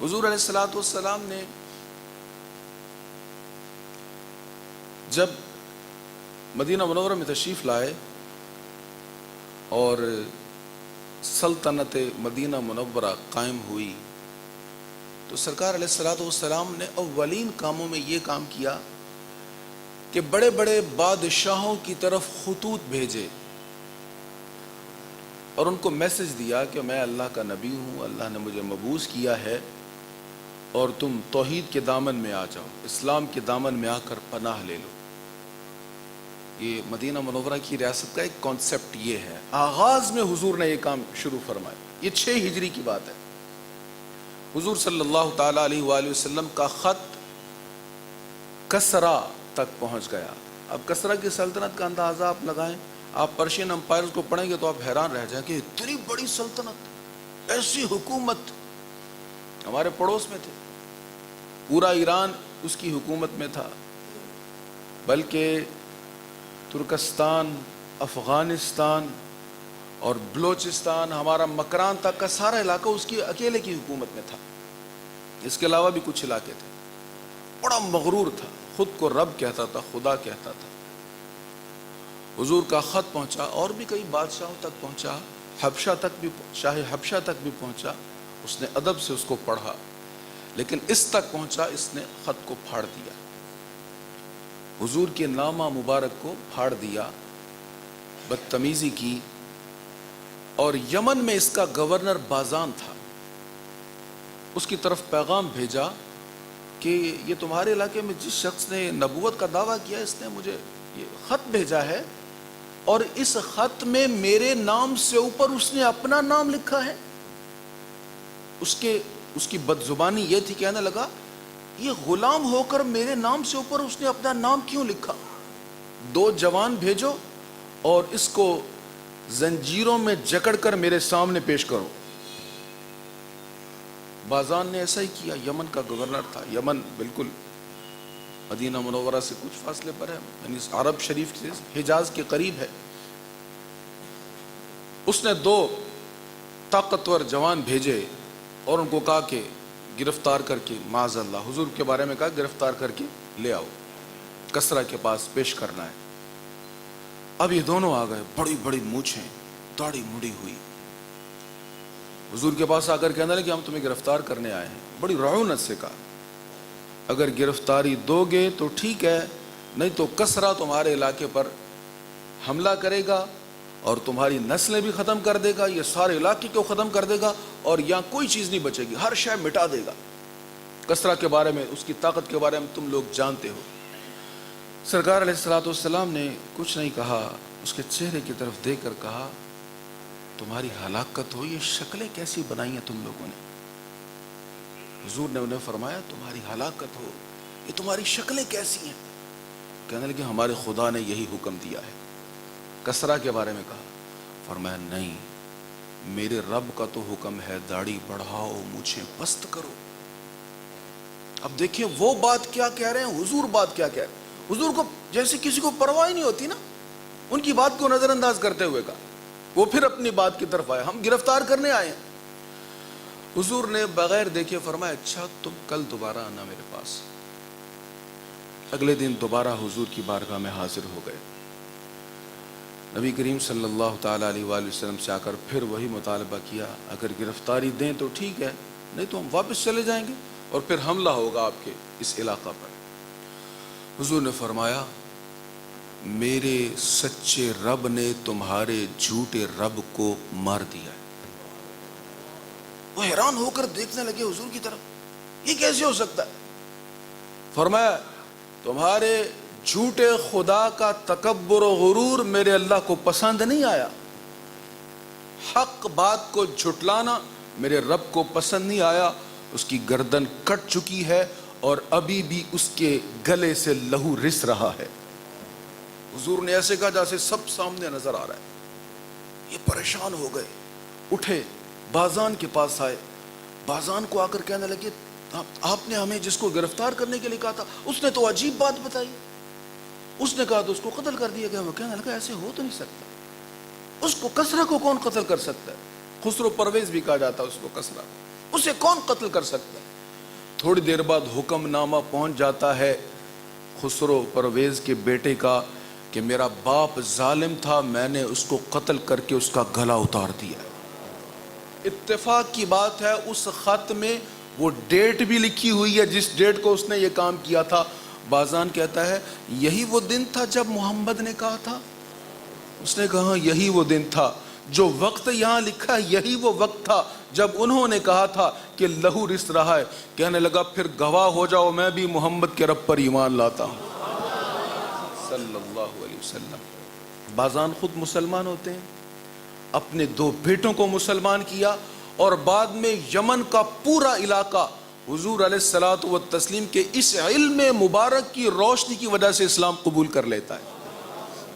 حضور علیہ الصلوۃ والسلام نے جب مدینہ منورہ میں تشریف لائے اور سلطنت مدینہ منورہ قائم ہوئی تو سرکار علیہ الصلوۃ والسلام نے اولین کاموں میں یہ کام کیا کہ بڑے بڑے بادشاہوں کی طرف خطوط بھیجے اور ان کو میسج دیا کہ میں اللہ کا نبی ہوں، اللہ نے مجھے مبعوث کیا ہے اور تم توحید کے دامن میں آ جاؤ، اسلام کے دامن میں آ کر پناہ لے لو۔ یہ مدینہ منورہ کی ریاست کا ایک کانسیپٹ یہ ہے۔ آغاز میں حضور نے یہ کام شروع فرمایا، یہ 6 ہجری کی بات ہے۔ حضور صلی اللہ تعالیٰ علیہ وآلہ وسلم کا خط کسرا تک پہنچ گیا۔ اب کسرا کی سلطنت کا اندازہ آپ لگائیں، آپ پرشین امپائر کو پڑھیں گے تو آپ حیران رہ جائیں کہ اتنی بڑی سلطنت، ایسی حکومت ہمارے پڑوس میں تھے، پورا ایران اس کی حکومت میں تھا، بلکہ ترکستان، افغانستان اور بلوچستان، ہمارا مکران تک کا سارا علاقہ اس کی اکیلے کی حکومت میں تھا، اس کے علاوہ بھی کچھ علاقے تھے۔ بڑا مغرور تھا، خود کو رب کہتا تھا، خدا کہتا تھا۔ حضور کا خط پہنچا اور بھی کئی بادشاہوں تک پہنچا، حبشہ تک بھی، شاہ حبشہ تک بھی پہنچا، اس نے ادب سے اس کو پڑھا، لیکن اس تک پہنچا، اس نے خط کو پھاڑ دیا، حضور کے نامہ مبارک کو پھاڑ دیا، بدتمیزی کی، اور یمن میں اس کا گورنر بازان تھا، اس کی طرف پیغام بھیجا کہ یہ تمہارے علاقے میں جس شخص نے نبوت کا دعویٰ کیا، اس نے مجھے یہ خط بھیجا ہے اور اس خط میں میرے نام سے اوپر اس نے اپنا نام لکھا ہے۔ اس کی بدزبانی یہ تھی، کہنے لگا یہ غلام ہو کر میرے نام سے اوپر اس نے اپنا نام کیوں لکھا؟ 2 جوان بھیجو اور اس کو زنجیروں میں جکڑ کر میرے سامنے پیش کرو۔ بازان نے ایسا ہی کیا، یمن کا گورنر تھا، یمن بالکل مدینہ منورہ سے کچھ فاصلے پر ہے، یعنی عرب شریف سے حجاز کے قریب ہے۔ اس نے 2 طاقتور جوان بھیجے اور ان کو کہا کہ گرفتار کر کے، معاذ اللہ حضور کے بارے میں کہا گرفتار کر کے لے آؤ، کسرا کے پاس پیش کرنا ہے۔ اب یہ دونوں آ گئے، بڑی بڑی مونچھیں، داڑھی مڑی ہوئی، حضور کے پاس آ کر کہنے لگے کہ ہم تمہیں گرفتار کرنے آئے ہیں۔ بڑی رعونت سے کہا اگر گرفتاری دو گے تو ٹھیک ہے، نہیں تو کسرا تمہارے علاقے پر حملہ کرے گا اور تمہاری نسلیں بھی ختم کر دے گا، یہ سارے علاقے کو ختم کر دے گا اور یہاں کوئی چیز نہیں بچے گی، ہر شے مٹا دے گا۔ کسرا کے بارے میں، اس کی طاقت کے بارے میں تم لوگ جانتے ہو۔ سرکار علیہ الصلوۃ والسلام نے کچھ نہیں کہا، اس کے چہرے کی طرف دیکھ کر کہا تمہاری ہلاکت ہو، یہ شکلیں کیسی بنائی ہیں تم لوگوں نے؟ حضور نے انہیں فرمایا تمہاری ہلاکت ہو، یہ تمہاری شکلیں کیسی ہیں؟ کہنے لگے ہمارے خدا نے یہی حکم دیا ہے۔ کسرا کے بارے میں کہا، فرمایا نہیں، میرے رب کا تو حکم ہے داڑھی بڑھاؤ، مونچھیں پست کرو۔ اب دیکھیں وہ بات کیا کہہ رہے ہیں، حضور بات کیا کہہ رہے ہیں۔ حضور کو جیسے کسی کو پرواہ ہی نہیں ہوتی نا، ان کی بات کو نظر انداز کرتے ہوئے کہا، وہ پھر اپنی بات کی طرف آئے، ہم گرفتار کرنے آئے ہیں۔ حضور نے بغیر دیکھے فرمایا اچھا تم کل دوبارہ آنا میرے پاس۔ اگلے دن دوبارہ حضور کی بارگاہ میں حاضر ہو گئے، نبی کریم صلی اللہ تعالیٰ علیہ وآلہ وسلم سے آ کر پھر وہی مطالبہ کیا، اگر گرفتاری دیں تو ٹھیک ہے، نہیں تو ہم واپس چلے جائیں گے اور پھر حملہ ہوگا آپ کے اس علاقہ پر۔ حضور نے فرمایا میرے سچے رب نے تمہارے جھوٹے رب کو مار دیا ہے۔ وہ حیران ہو کر دیکھنے لگے حضور کی طرف، یہ کیسے ہو سکتا ہے؟ فرمایا تمہارے جھوٹے خدا کا تکبر و غرور میرے اللہ کو پسند نہیں آیا، حق بات کو جھٹلانا میرے رب کو پسند نہیں آیا، اس کی گردن کٹ چکی ہے اور ابھی بھی اس کے گلے سے لہو رس رہا ہے۔ حضور نے ایسے کہا جیسے سب سامنے نظر آ رہا ہے۔ یہ پریشان ہو گئے، اٹھے، بازان کے پاس آئے، بازان کو آ کر کہنے لگے آپ نے ہمیں جس کو گرفتار کرنے کے لیے کہا تھا اس نے تو عجیب بات بتائی، اس نے کہا تو اس کو قتل کر دیا گیا۔ وہ کہنے لگا ایسے ہو تو نہیں سکتا، اس کو کسرا کو کون قتل کر سکتا ہے؟ خسرو پرویز بھی کہا جاتا ہے اس کو، کسرا اسے کون قتل کر سکتا ہے؟ تھوڑی دیر بعد حکم نامہ پہنچ جاتا ہے خسرو پرویز کے بیٹے کا کہ میرا باپ ظالم تھا، میں نے اس کو قتل کر کے اس کا گلا اتار دیا۔ اتفاق کی بات ہے اس خط میں وہ ڈیٹ بھی لکھی ہوئی ہے جس ڈیٹ کو اس نے یہ کام کیا تھا۔ بازان کہتا ہے یہی وہ دن تھا جب محمد نے کہا تھا۔ اس نے کہا یہی وہ دن تھا، جو وقت یہاں لکھا ہے یہی وہ وقت تھا جب انہوں نے کہا تھا کہ لہو رس رہا ہے۔ کہنے لگا پھر گواہ ہو جاؤ میں بھی محمد کے رب پر ایمان لاتا ہوں صلی اللہ علیہ وسلم۔ بازان خود مسلمان ہوتے ہیں، اپنے 2 بیٹوں کو مسلمان کیا، اور بعد میں یمن کا پورا علاقہ حضور علیہ الصلوۃ والتسلیم کے اس علم مبارک کی روشنی کی وجہ سے اسلام قبول کر لیتا ہے۔